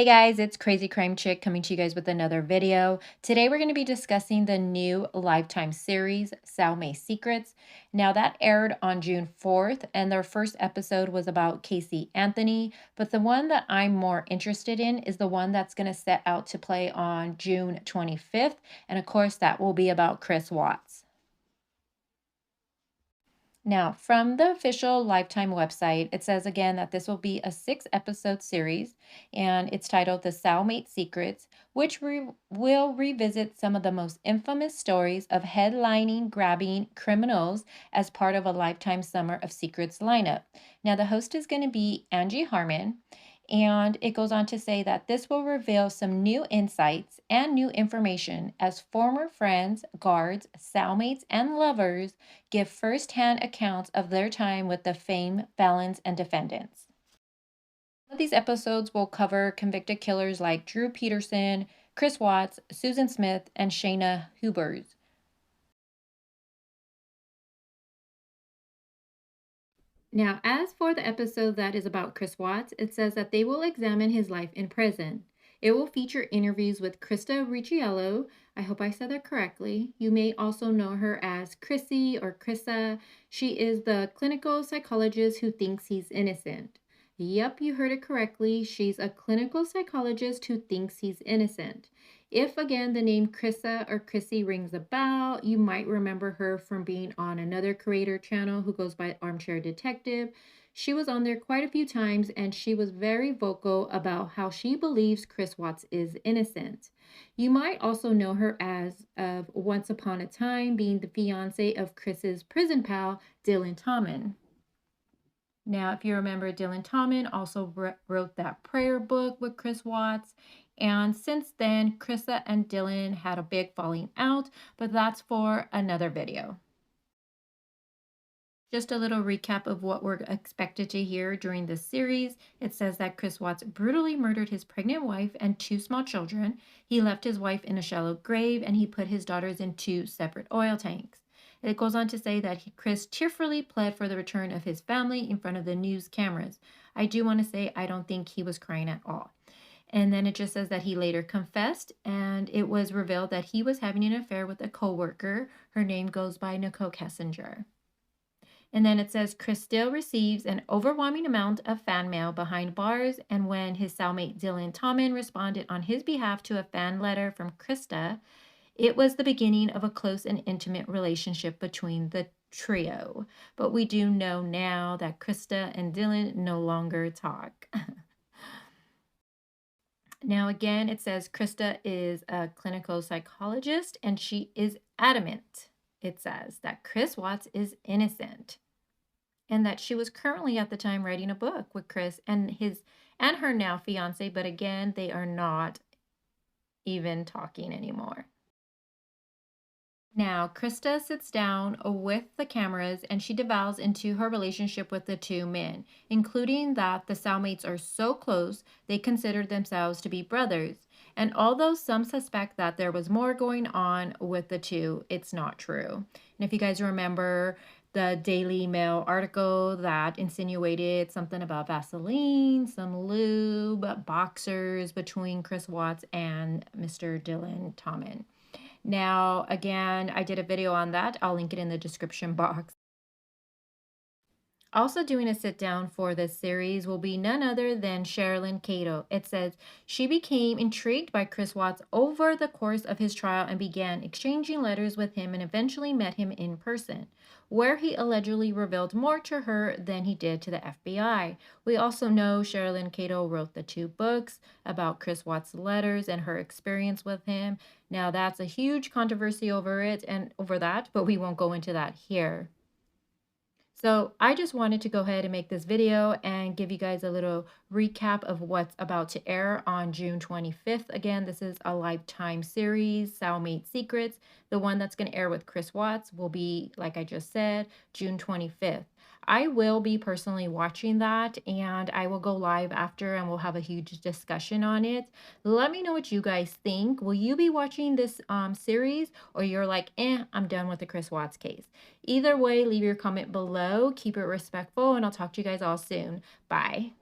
guys, it's Crazy Crime Chick coming to you guys with another video. Today we're going to be discussing the new Lifetime series, Salome Secrets. Now that aired on June 4th and their first episode was about Casey Anthony, but the one that I'm more interested in is the one that's going to set out to play on June 25th, and of course that will be about Chris Watts. Now, from the official Lifetime website, it says again that this will be a 6-episode series, and it's titled The Cellmate Secrets, which will revisit some of the most infamous stories of headlining grabbing criminals as part of a Lifetime Summer of Secrets lineup. Now, the host is going to be Angie Harmon, and it goes on to say that this will reveal some new insights and new information as former friends, guards, cellmates, and lovers give firsthand accounts of their time with the famed felons and defendants. Some of these episodes will cover convicted killers like Drew Peterson, Chris Watts, Susan Smith, and Shayna Hubers. Now, as for the episode that is about Chris Watts, it says that they will examine his life in prison. It will feature interviews with Krista Ricciello. I hope I said that correctly. You may also know her as Chrissy or Krissa. She is the clinical psychologist who thinks he's innocent. Yep, you heard it correctly. She's a clinical psychologist who thinks he's innocent. If again the name Krissa or Chrissy rings a bell, you might remember her from being on another creator channel who goes by Armchair Detective. She was on there quite a few times and she was very vocal about how she believes Chris Watts is innocent. You might also know her as of Once Upon a Time, being the fiance of Chris's prison pal, Dylan Tommen. Now, if you remember, Dylan Tommen also wrote that prayer book with Chris Watts. And since then, Krista and Dylan had a big falling out, but that's for another video. Just a little recap of what we're expected to hear during this series. It says that Chris Watts brutally murdered his pregnant wife and 2 small children. He left his wife in a shallow grave and he put his daughters in 2 separate oil tanks. It goes on to say that Chris tearfully pled for the return of his family in front of the news cameras. I do want to say I don't think he was crying at all. And then it just says that he later confessed, and it was revealed that he was having an affair with a coworker. Her name goes by Nicole Kessinger. And then it says Chris still receives an overwhelming amount of fan mail behind bars, and when his cellmate Dylan Tommen responded on his behalf to a fan letter from Krista, it was the beginning of a close and intimate relationship between the trio. But we do know now that Krista and Dylan no longer talk. Now, again, it says Krista is a clinical psychologist and she is adamant. It says that Chris Watts is innocent and that she was currently at the time writing a book with Chris and her now fiance, but again, they are not even talking anymore. Now, Krista sits down with the cameras and she devours into her relationship with the 2 men, including that the cellmates are so close they consider themselves to be brothers. And although some suspect that there was more going on with the 2, it's not true. And if you guys remember the Daily Mail article that insinuated something about Vaseline, some lube, boxers between Chris Watts and Mr. Dylan Tommen. Now, again, I did a video on that. I'll link it in the description box. Also doing a sit down for this series will be none other than Sherilyn Cato. It says she became intrigued by Chris Watts over the course of his trial and began exchanging letters with him and eventually met him in person, where he allegedly revealed more to her than he did to the FBI. We also know Sherilyn Cato wrote the 2 books about Chris Watts' letters and her experience with him. Now, that's a huge controversy over it and over that, but we won't go into that here. So I just wanted to go ahead and make this video and give you guys a little recap of what's about to air on June 25th. Again, this is a Lifetime series, Cellmate Secrets. The one that's going to air with Chris Watts will be, like I just said, June 25th. I will be personally watching that and I will go live after and we'll have a huge discussion on it. Let me know what you guys think. Will you be watching this series, or you're like, I'm done with the Chris Watts case? Either way, leave your comment below. Keep it respectful and I'll talk to you guys all soon. Bye.